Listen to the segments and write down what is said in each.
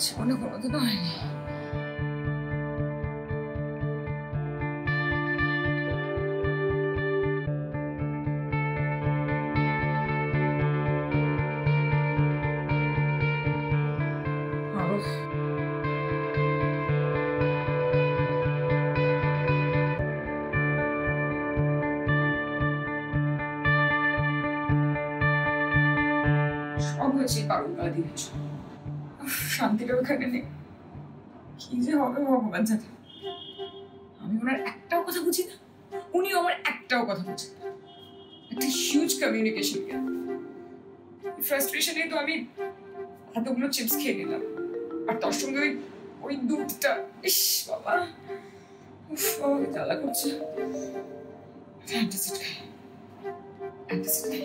জীবনে কোনোদিনও হয়নি। সব হয়েছে কারণ গা দিয়েছ, শান্তিটা ওখানে নেই। কি যে হবে ভগবান জানে। আমি ওনার একটাও কথা বুঝি না, উনিও আমার একটাও কথা বুঝি না। একটা হিউজ কমিউনিকেশন গ্যাপ। ফ্রাস্ট্রেশনে তো আমি এতগুলো চিপস খেয়ে নিলাম, আর তার সঙ্গে ওই দুধটা, ইস বাবা, উফ বাবা জ্বালা করছে। অ্যান্টাসিড খাই, অ্যান্টাসিড খাই।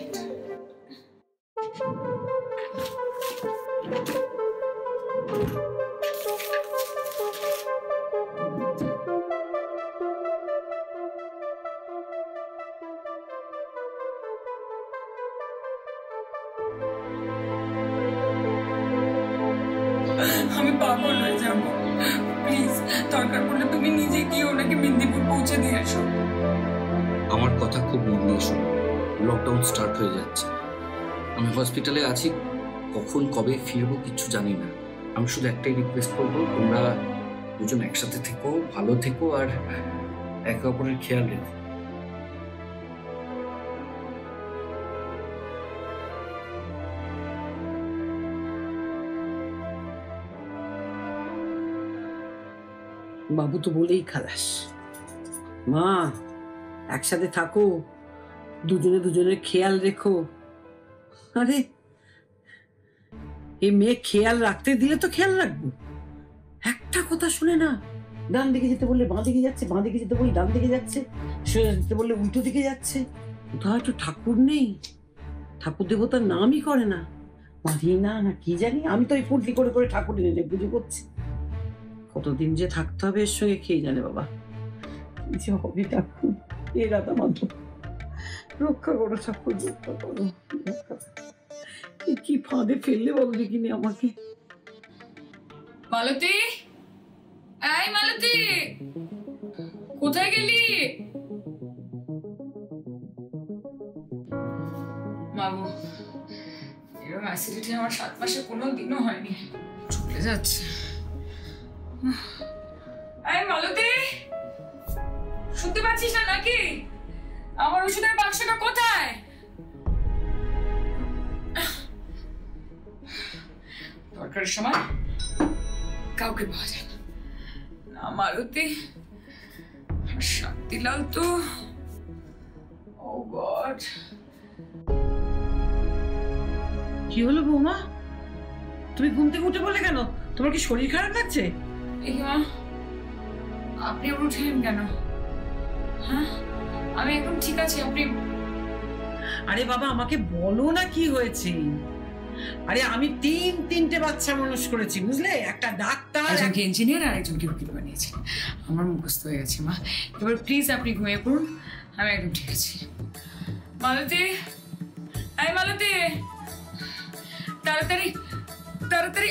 আমি পাগল হয়ে যাব। প্লিজ দরকার পড়লে তুমি নিজে গিয়ে ওনাকে মেদিনীপুর পৌঁছে দিয়ে এসো। আমার কথা খুব মন দিয়ে শোনো। লকডাউন স্টার্ট হয়ে যাচ্ছে, আমি হসপিটালে আছি, কখন কবে ফিরবো কিচ্ছু জানি না। আমি শুধু একটাই রিকোয়েস্ট করবো, তোমরা দুজন একসাথে থেকো, ভালো থেকো, আর একে অপরের খেয়াল রেখো। বাবু তো বলেই খালাস। মা একসাথে থাকো, দুজনে দুজনের খেয়াল রেখো। আরে এই মেয়ে খেয়াল রাখতে দিলে তো খেয়াল রাখবো, একটা কথা শুনে না। ডান দিকে যেতে বললে বাঁ দিকে যাচ্ছে, বাঁ দিকে যেতে বললে ডান দিকে যাচ্ছে, সোজা যেতে বললে উল্টো দিকে যাচ্ছে। কোথাও একটু ঠাকুর নেই, ঠাকুর দেবতার নামই করে না, মানি না না কি জানি। আমি তো এই পুটলি করে করে ঠাকুর এনে পুজো করছি। কতদিন যে থাকতে হবে এর সঙ্গে খেয়ে জানে বাবা। কি যে হবে ঠাকুর, এ রাধা মাধব রক্ষা করো, ঠাকুর রক্ষা করো। কি ফাঁদে ফেললে বলো দেখিনি আমাকে। মালতী, এই মালতী, কোথায় গেলি? মাগো, এরকম অ্যাসিডিটি আমার 7 মাসে কোনো দিনও হয়নি, চলে যাচ্ছে। এই মালতী, শুনতে পাচ্ছিস না নাকি? আমার ওষুধের বাক্সটা কোথায়? দরকারের সময় কাউকে পাওয়া যায় না। মালতী, শান্তিলাল তো, ও গড। কি হলো বৌমা, তুমি ঘুম থেকে উঠে বলে কেন? তোমার কি শরীর খারাপ লাগছে? এই মা, আপনি উঠেন কেন? হ্যাঁ, আমি একদম ঠিক আছি। আপনি, আরে বাবা আমাকে বলো না কি হয়েছে। আরে আমি তিনটে বাচ্চা মানুষ করেছি বুঝলে, একটা ডাক্তার, একজনকে ইঞ্জিনিয়ার আর একজনকে উকিল বানিয়েছি। আমার মুখস্থ হয়ে গেছে মা। এবার প্লিজ আপনি ঘুমিয়ে পড়ুন, আমি একদম ঠিক আছি। মালতী, এই মালতী, তাড়াতাড়ি তাড়াতাড়ি।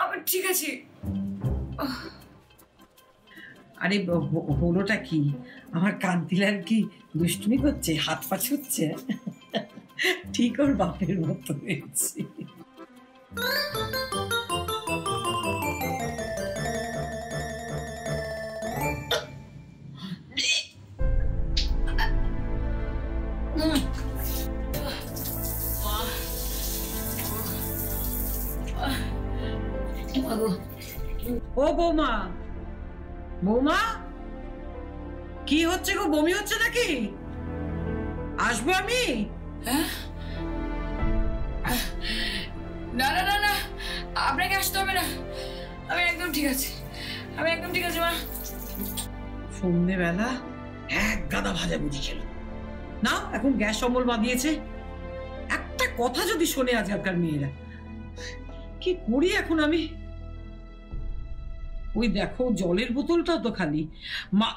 আবার ঠিক আছে। আরে হলোটা কি? আমার কান্তিলাল কি দুষ্টুমি করছে, হাত পা ছুটছে? ঠিক ওর বাপের মতো হয়েছে। ও বৌমা, বৌমা কি হচ্ছে গো? বমি হচ্ছে নাকি? আসবো আমি? না না না না, আপনাকে আসতে হবে না, আমি একদম ঠিক আছি, আমি একদম ঠিক আছি মা। সন্ধ্যেবেলা এক গাদা ভাজা বুঝি খেল না, এখন গ্যাস অম্বল বাঁধিয়েছে। একটা কথা যদি শোনে আজকালকার মেয়েরা, কি করি এখন আমি? ওই দেখো জলের বোতলটাও তো খালি। মা,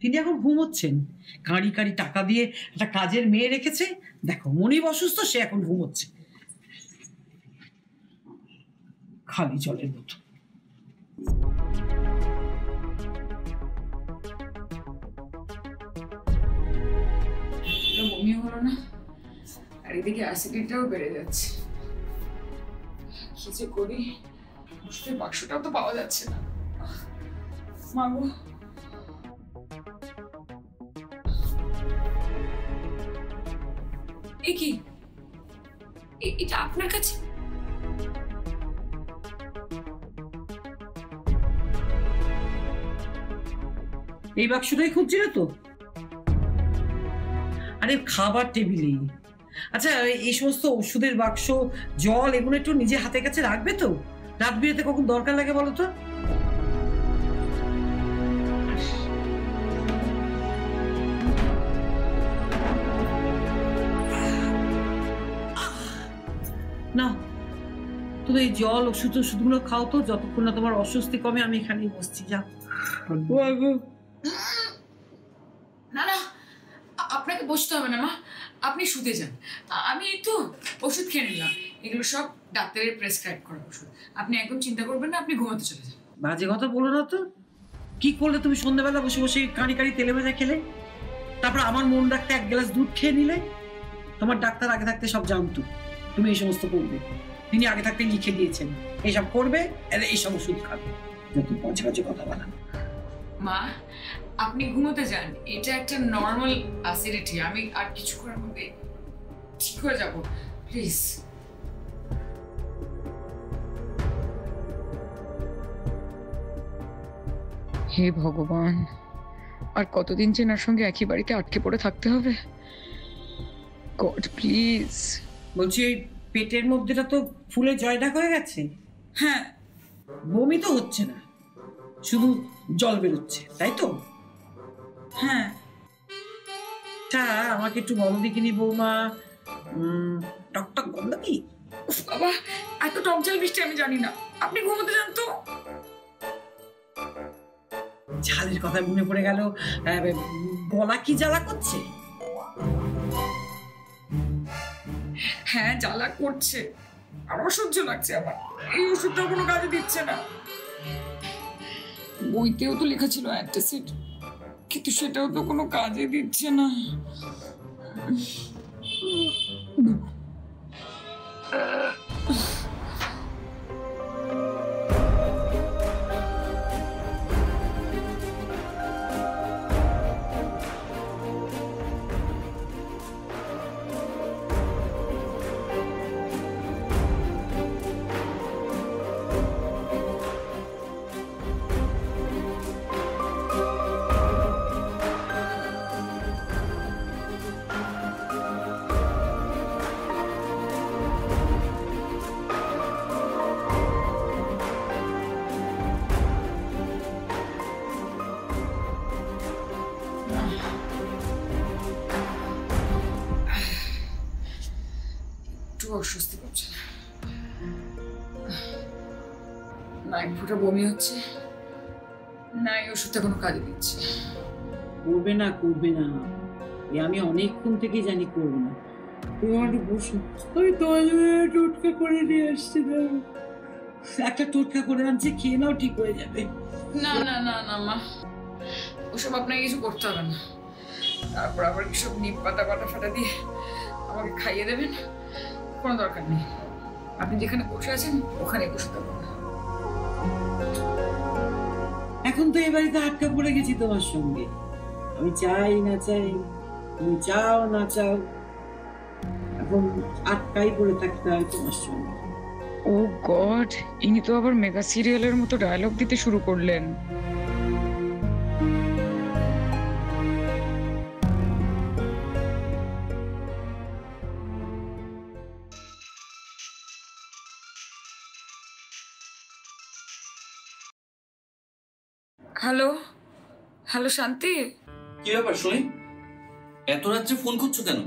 তিনি এখন ঘুমোচ্ছেন, কাঁড়ি কাঁড়ি টাকা দিয়ে একটা কাজের মেয়ে রেখেছে, দেখো মনিব অসুস্থ, সে এখন ঘুমোচ্ছে খালি জলের মতো। বমি হলো না, আর এদিকে অ্যাসিডিটিটাও বেড়ে যাচ্ছে। কি যে করি, ওষুধের বাক্সটাও তো পাওয়া যাচ্ছে না। মা গো, এ কি, এটা আপনার কাছে? এই বাক্সটাই খুঁজছিল তো? আরে খাবার টেবিলে। আচ্ছা, এই সমস্ত ওষুধের বাক্স, জল, এগুলো একটু নিজে হাতের কাছে রাখবে তো? রাত বিরেতে কখন দরকার লাগে বলো তো? না, তুমি এই জল, ওষুধগুলো খাও তো, যতক্ষণ না তোমার অস্বস্তি কমে। আমি এখানেই বসছি, যাও। না না, আপনাকে বসতে হবে না মা, আপনি শুতে যান। আমি একটু ওষুধ খেয়ে নিলাম, এগুলো সব ডাক্তারের প্রেসক্রাইব করা ওষুধ। আপনি একদম চিন্তা করবেন না, আপনি ঘুমাতে চলে যান। বাজে কথা বলো না তো। কি করলে তুমি সন্ধ্যাবেলা বসে বসে কাঁড়ি কাঁড়ি তেলে ভাজা খেলে, তারপর আমার মন রাখতে এক গ্লাস দুধ খেয়ে নিলে? তোমার ডাক্তার আগে থাকতে সব জানতো তুমি এই সমস্ত করবে। তিনি আগে থাকতে লিখে দিয়েছেন এইসব করবে, এইসব ওষুধ খাবে। যত পচে পচে কথা বলা। মা, আপনি ঘুমোতে যান, এটা একটা নর্মাল অ্যাসিডিটি। আমি আর কিছু করার মধ্যে ঠিক হয়ে যাব, প্লিজ। হে ভগবান, আর কতদিন চেনার সঙ্গে একই বাড়িতে আটকে পড়ে থাকতে হবে? God please. বলছি, এই পেটের মধ্যেটা তো ফুলে জয়ডাক হয়ে গেছে। হ্যাঁ। বমি তো হচ্ছে না, শুধু জল বেরোচ্ছে, তাই তো? হ্যাঁ। আচ্ছা, আমাকে একটু বলো দেখিনি বৌমা, টকটক গন্ধ কি? বাবা, এত টক ঝাল মিষ্টি আমি জানি না, আপনি ঘুমোতে যান তো। ঝালের কথা মনে পড়ে গেল, গলা কি জ্বালা করছে? হ্যাঁ, জ্বালা করছে, আর অসহ্য লাগছে আমার। এই ওষুধটা কোনো কাজে দিচ্ছে না। বইতেও তো লেখা ছিল অ্যান্টাসিড, কিন্তু সেটাও তো কোনো কাজে দিচ্ছে না। অস্বস্তি করছে না, এক ফোঁটা বমি হচ্ছে না, এই ওষুধটা কোনো কাজে দিচ্ছে। করবে না, করবে না, আমি অনেকক্ষণ থেকেই জানি করবে না। তুমি একটু বসো, আমি তোমার টোটকা করে নিয়ে আসছি। একটা টোটকা করে আনছি, খেয়ে নাও, ঠিক হয়ে যাবে। না না না না মা, ওসব আপনাকে কিছু করতে হবে না। তারপর আবার কিসব নিম পাতা ফাটা দিয়ে আমাকে খাইয়ে দেবেন, কোনো দরকার নেই। আপনি যেখানে বসে আছেন ওখানে বসে থাকুন। এখন তো এই বাড়িতে আটকা পড়ে গেছি তোমার সঙ্গে। আমি চাই না চাই, তুমি চাও না চাও, এখন আটকাই পড়ে থাকতে হয় তোমার সঙ্গে। ও গড, ইনি তো আবার মেগা সিরিয়ালের মতো ডায়লগ দিতে শুরু করলেন। হ্যালো হ্যালো শান্তি, কি ব্যাপার শুনি? এত রাত্রে ফোন করছো কেন?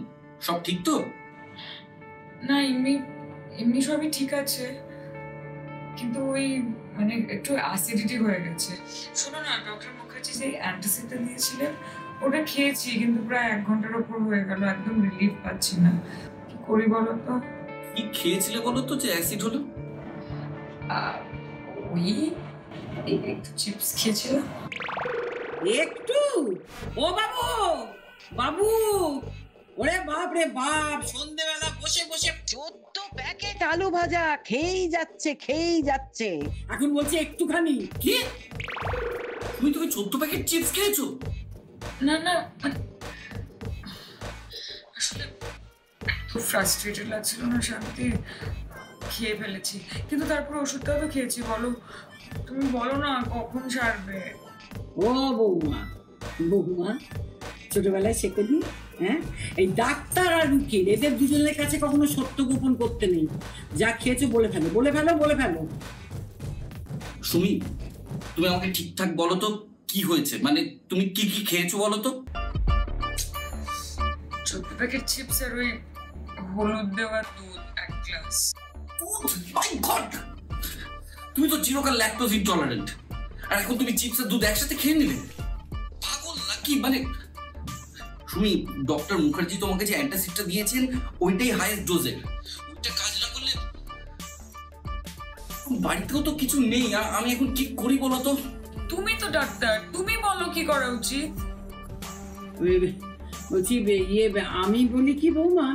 সব ঠিক তো? না, এমনি এমনি সবই ঠিক আছে, কিন্তু ওই মানে একটু অ্যাসিডিটি হয়ে গেছে। শোনো না, ডক্টর মুখার্জি যে অ্যান্টাসিডটা দিয়েছিলেন ওটা খেয়েছি কিন্তু প্রায় 1 ঘন্টার উপর হয়ে গেল, একদম রিলিফ পাচ্ছি না। কি করি বলো তো? কি খেয়েছিলে বলো তো যে অ্যাসিড হলো? ওই একটু চিপস খেয়েছিলাম। একটু? ও বাবু, বাবু, ওরে বাপ রে বাপ, সন্ধ্যেবেলা বসে বসে 14 প্যাকেট আলু ভাজা খেয়েই যাচ্ছে। এখন বলছে একটুখানি। কি? তুমি 14 প্যাকেট চিপস খেয়েছো? না না, আসলে খুব ফ্রাস্ট্রেটেড লাগছিল না শান্তি, খেয়ে ফেলেছি। কিন্তু তারপর ওষুধটাও তো খেয়েছি। বলো, তুমি বলো না কখন ছাড়বে? ও বৌমা ছোটবেলায় শেখেনি? হ্যাঁ, এই ডাক্তার আর উকিল এদের দুজনের কাছে কখনো সত্য গোপন করতে নেই। যা খেয়েছো বলে ফেলো। সুমি, তুমি আমাকে ঠিকঠাক বলো তো কি হয়েছে, মানে তুমি কি কি খেয়েছো বলো তো? 14 প্যাকেট চিপস আর ওই হলুদ দেওয়া দুধ 1 গ্লাস। মাই গড, তুমি তো চিরকাল ল্যাকটোজ ইনটলারেন্ট, আর এখন তুমি চিপস আর দুধ একসাথে খেয়ে নিলে? পাগল নাকি? মানে সুমি, ডক্টর মুখার্জি তোমাকে যে অ্যান্টাসিডটা দিয়েছেন ওইটাই হাইয়েস্ট ডোজের। ওইটা কাজ না করলে বাড়িতেও তো কিছু নেই, আর আমি এখন কি করি বলো তো? তুমি তো ডাক্তার, তুমি বলো কি করা উচিত। বলছি আমি বলি কি বৌমা?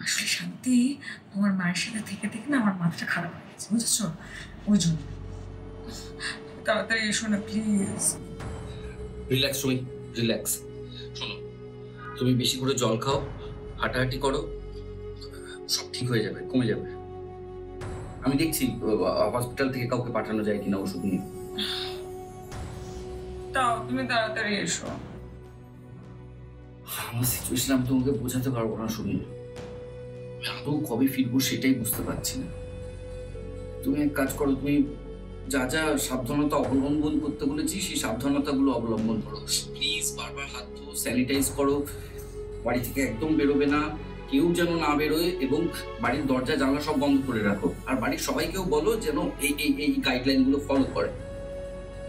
আসলে শান্তি, তোমার মায়ের সাথে থেকে থেকে না আমার মাথাটা খারাপ হয়ে গেছে, বুঝেছো? ওই জন্য তাড়াতাড়ি এসো না প্লিজ। Relax Sumi, relax. শোনো, তুমি বেশি করে জল খাও, হাঁটাহাঁটি করো, সব ঠিক হয়ে যাবে, কমে যাবে। আমি দেখছি হসপিটাল থেকে কাউকে পাঠানো যায় কিনা ওষুধ নিয়ে। তাও তুমি তাড়াতাড়ি এসো। আমার সিচুয়েশন আমি তোমাকে বোঝাতে পারবো না সুমি। আমি আদৌ কবে ফিরবো সেটাই বুঝতে পারছি না। তুমি এক কাজ করো, তুমি যা যা সাবধানতা অবলম্বন করতে বলেছি সেই সাবধানতাগুলো অবলম্বন করো প্লিজ। বারবার হাত ধো, স্যানিটাইজ করো, বাড়ি থেকে একদম বেরোবে না, কেউ যেন না বেরোয়, এবং বাড়ির দরজা জানলা সব বন্ধ করে রাখো। আর বাড়ির সবাইকেও বলো যেন এই গাইডলাইন গুলো ফলো করে।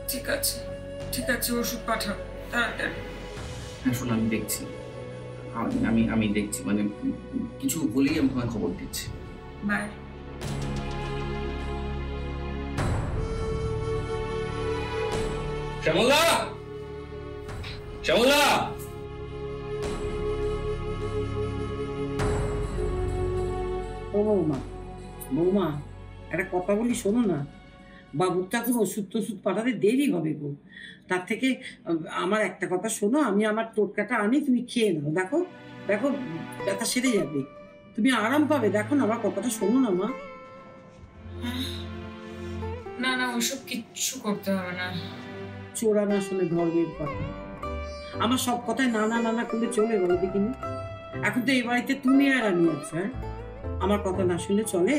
ঠিক আছে, ওষুধ পাঠাও তাড়াতাড়ি। হ্যাঁ শোনো, আমি দেখছি, আমি দেখছি, মানে কিছু হলেই আমি তোমায় খবর দিচ্ছি। বাই। শ্যামলা, ও বৌমা, একটা কথা বলি শোনো না। বাবুর তো এখন ওষুধ পাঠাতে দেরি হবে গো। তার থেকে আমার একটা কথা শোনো, আমি আমার টোটকাটা আনি, তুমি খেয়ে নাও। দেখো ব্যথা সেরে যাবে, তুমি আরাম পাবে। দেখো না, আমার কথাটা শোনো না মা। না ওসব কিচ্ছু করতে হবে না। চোরা না শুনে ধর্মের কথা। আমার সব কথায় না করলে চলে বলো দেখিনি? এখন তো এই বাড়িতে তুমি আর আমি আছো, হ্যাঁ? আমার কথা না শুনলে চলে?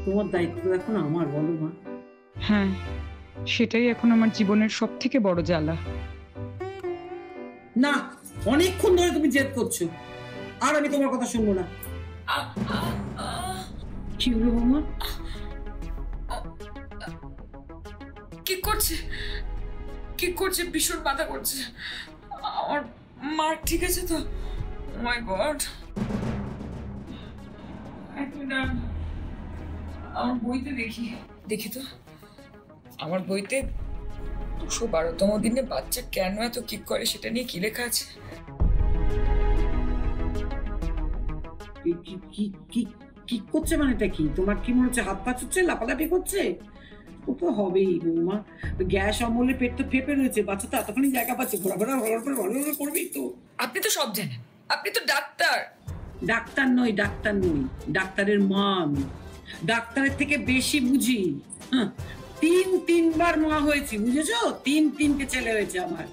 তোমার দায়িত্ব এখন আমার, বলো মা। হ্যাঁ, সেটাই এখন আমার জীবনের সব থেকে বড় জ্বালা। না, অনেকক্ষণ ধরে তুমি জেদ করছো, আর আমি তোমার কথা শুনবো না। কি হলো বৌমা? কি করছে? ভীষণ মাথা করছে। আমার মা ঠিক আছে তো? ও মাই গড। আমার বইতে দেখি তো, আমার বইতে 212তম দিনে বাচ্চা কেন এত কিক করে সেটা নিয়ে কি লেখা আছে? কি করছে মানেটা কি? তোমার কি মনে হচ্ছে হাত পা চুচ্ছে, লাফালাফি করছে? ও তো হবেই বৌমা, গ্যাস অমলে পেট তো ফেপে রয়েছে, বাচ্চা তো এতখানি জায়গা পাচ্ছে, ঘোরাফেরা করবেই তো। আপনি তো সব জানেন, আপনি তো ডাক্তার। ডাক্তার নই, ডাক্তারের মা আমি। ডাক্তারের থেকে বেশি বুঝি। 3বার মা হয়েছি, বুঝেছো? 3টে ছেলে হয়েছে আমার।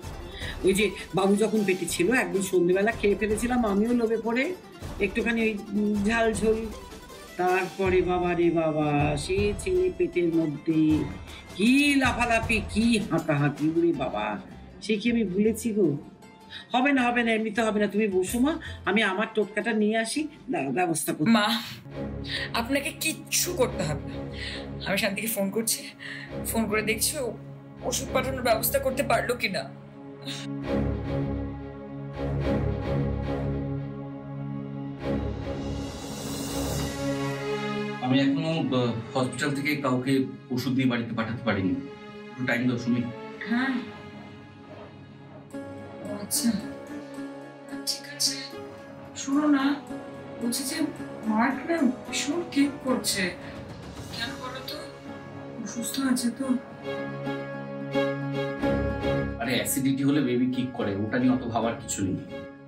ওই যে বাবু যখন পেটে ছিল, একদিন সন্ধ্যেবেলা খেয়ে ফেলেছিলাম আমিও লোভে পড়ে একটুখানি ওই ঝাল ঝোল। তারপরে বাবা রে বাবা, সে ছেলে পেটের মধ্যে কি লাফালাফি, কি হাঁটাহাঁটি, রে বাবা, সে কি আমি ভুলেছি গো? হবে না হবে না, এমনিতে হবে না, তুমি বসো মা, আমি আমার টোটকাটা নিয়ে আসি, ব্যবস্থা করি। মা, আপনাকে কিচ্ছু করতে হবে না। আমি শান্তিকে ফোন করছি, ফোন করে দেখছি ওষুধ পাঠানোর ব্যবস্থা করতে পারলো কিনা। আমি এখনো হসপিটাল থেকে কাউকে ওষুধ নিয়ে বাড়িতে পাঠাতে পারিনি, একটু টাইম দাও সুমি। হ্যাঁ, আচ্ছা ঠিক আছে। শোনো না, বলছি যে মার্ক না ভীষণ কেক করছে, কেন বলো তো? অসুস্থ আছে তো? আরে অ্যাসিডিটি হলে বেবি কিক করে, ওটা নিয়ে অত ভাবার কিছু নেই।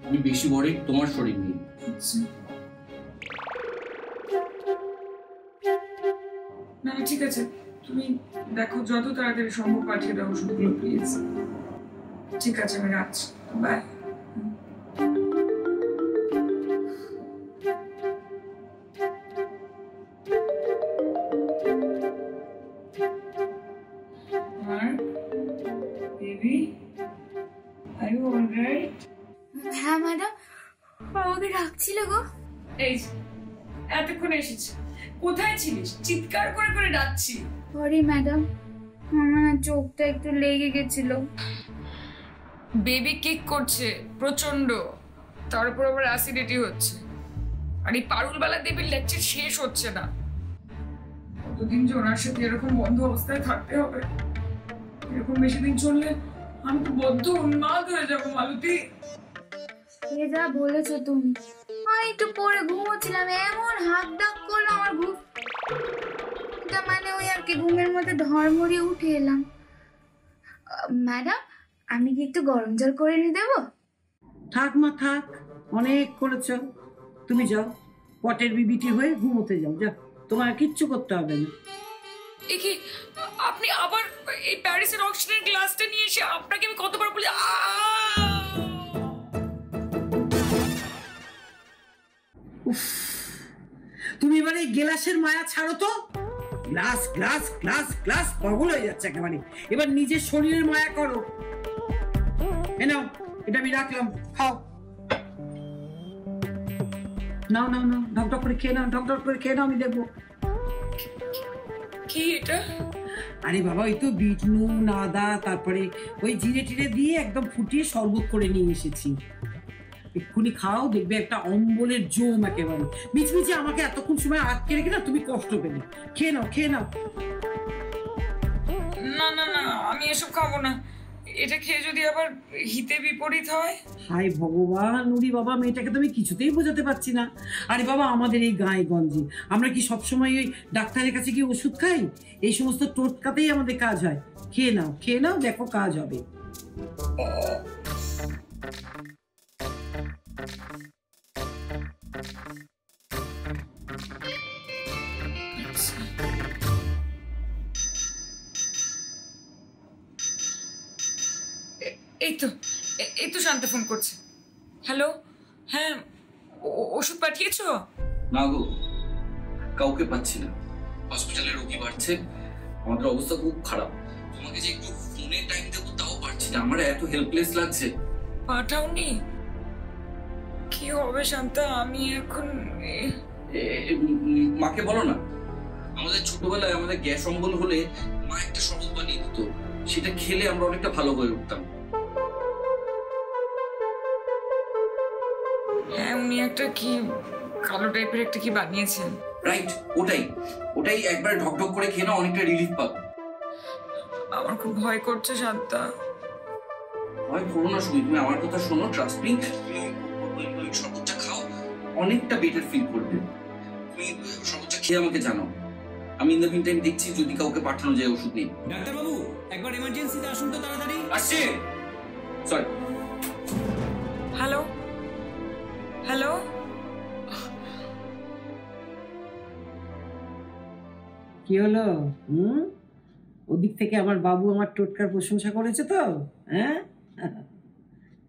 আমি বেশি ওয়ারিড তোমার শরীর নিয়ে। আচ্ছা না ঠিক আছে, তুমি দেখো যত তাড়াতাড়ি সম্ভব পাঠিয়ে দাও ওষুধগুলো প্লিজ। ঠিক আছে, আমি রাখছি, বাই। হ্যাঁ ম্যাডাম, আমাকে ডাকছিল গো। এই এতক্ষণ এসেছি, কোথায় ছিলিস? চিৎকার করে করে ডাকছি। সরি ম্যাডাম, আমার চোখটা একটু লেগে গেছিল। বেবি কেক করছে প্রচন্ড, তার উপর আবার অ্যাসিডিটি হচ্ছে, আর এই পারুলবালা দেবীর লেকচার শেষ হচ্ছে না। কতদিন যে ওনার সাথে এরকম বন্ধ অবস্থায় থাকতে হবে? এরকম বেশি দিন চললে আমি তো বদ্ধ উন্মাদ হয়ে যাবো মালতী। এ যা বলেছো তুমি, আমি একটু পরে ঘুমোচ্ছিলাম, এমন হাত ডাক করলো আমার ঘুম, মানে ওই আর কি ঘুমের মধ্যে ধর্মড়িয়ে উঠে এলাম। ম্যাডাম, আমি কি একটু গরম জল করে নিয়ে দেবো? থাক মা থাক, অনেক করেছ, তুমি যাও পটের বিবিটি হয়ে ঘুমোতে যাও, যাও, তোমার কিচ্ছু করতে হবে না। কি আপনি আবার এই প্যারিসের অক্সিজেন গ্লাসটা নিয়ে এসে, আপনাকে আমি কতবার বলি তুমি এবার এই গ্লাসের মায়া ছাড়ো তো, গ্লাস গ্লাস গ্লাস গ্লাস পাগল হয়ে যাচ্ছে একেবারে, এবার নিজের শরীরের মায়া করো। নাও, এটা আমি রাখলাম, খাও, নাও নাও নাও, ঢকঢক করে খেয়ে নাও, ঢকঢক করে খেয়ে নাও, আমি দেখবো। কি এটা? আরে বাবা, ওই তো বিট নুন আদা, তারপরে ওই জিরে টিরে দিয়ে একদম ফুটিয়ে শরবত করে নিয়ে এসেছি, এক্ষুনি খাও, দেখবে একটা অম্বলের জম একেবারে। মিচমিচে আমাকে এতক্ষণ সময় আটকে রেখে না তুমি কষ্ট পেলে, খেয়ে নাও খেয়ে নাও। না না না, আমি এসব খাবো না, এটা খেয়ে যদি আবার হিতে বিপরীত হয়। হায় ভগবান, নুরি বাবা, মেয়েটাকে তো আমি কিছুতেই বোঝাতে পারছি না। আরে বাবা, আমাদের এই গায়ে গঞ্জে আমরা কি সবসময় ওই ডাক্তারের কাছে গিয়ে ওষুধ খাই? এই সমস্ত টোটকাতেই আমাদের কাজ হয়। খেয়ে নাও খেয়ে নাও, দেখো কাজ হবে। এই তো শান্তা ফোন করছে। হ্যালো, হ্যাঁ, ওষুধ পাঠিয়েছো? না গো, কাউকে পাচ্ছি না, হসপিটালে রোগী বাড়ছে, আমাদের অবস্থা খুব খারাপ। তোমাকে যে একটু ফোনে টাইম দেবো তাও পারছি না, আমার এত হেল্পলেস লাগছে। পাঠাওনি? কি হবে শান্তা, আমি এখন মাকে বলো না, আমাদের ছোটবেলায় আমাদের গ্যাস অম্বল হলে মা একটা শরবত বানিয়ে দিত, সেটা খেলে আমরা অনেকটা ভালো হয়ে উঠতাম। হ্যাঁ, উনি একটা কি কালো টাইপের একটা কি বানিয়েছেন। রাইট, ওটাই একবার ঢকঢক করে খেয়ে না, অনেকটা রিলিফ পাবে। আমার খুব ভয় করছে শান্তা। ভয় করো না সুমি, তুমি আমার কথা শোনো, ট্রাস্ট মি, ওই শরবতটা খাও, অনেকটা বেটার ফিল করবে। তুমি শরবতটা খেয়ে আমাকে জানাও, আমি ইন দ্য মিন টাইম দেখছি যদি কাউকে পাঠানো যায় ওষুধ নিয়ে। ডাক্তার বাবু, একবার ইমার্জেন্সিতে আসুন তো তাড়াতাড়ি। আসছে, সরি। হ্যালো হ্যালো, কি হলো? ওদিক থেকে আমার বাবু আমার টোটকার প্রশংসা করেছে তো? হ্যাঁ,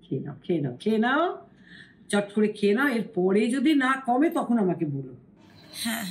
খেয়ে নাও খেয়ে নাও খেয়ে নাও, চট করে খেয়ে নাও, এরপরে যদি না কমে তখন আমাকে বলো। হ্যাঁ।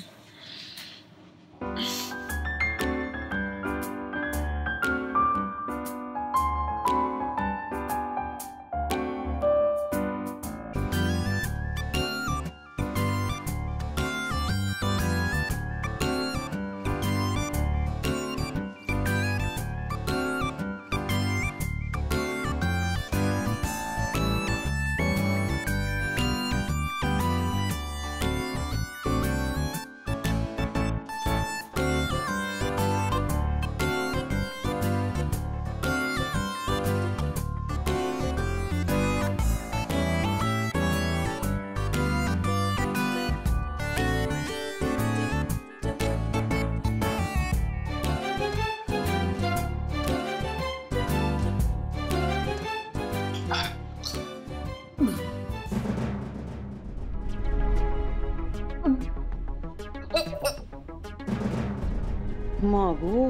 মা গো,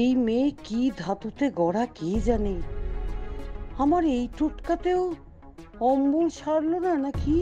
এই মেয়ে কি ধাতুতে গড়া কে জানে। আমার এই টোটকাতেও অম্বল সারলো না নাকি?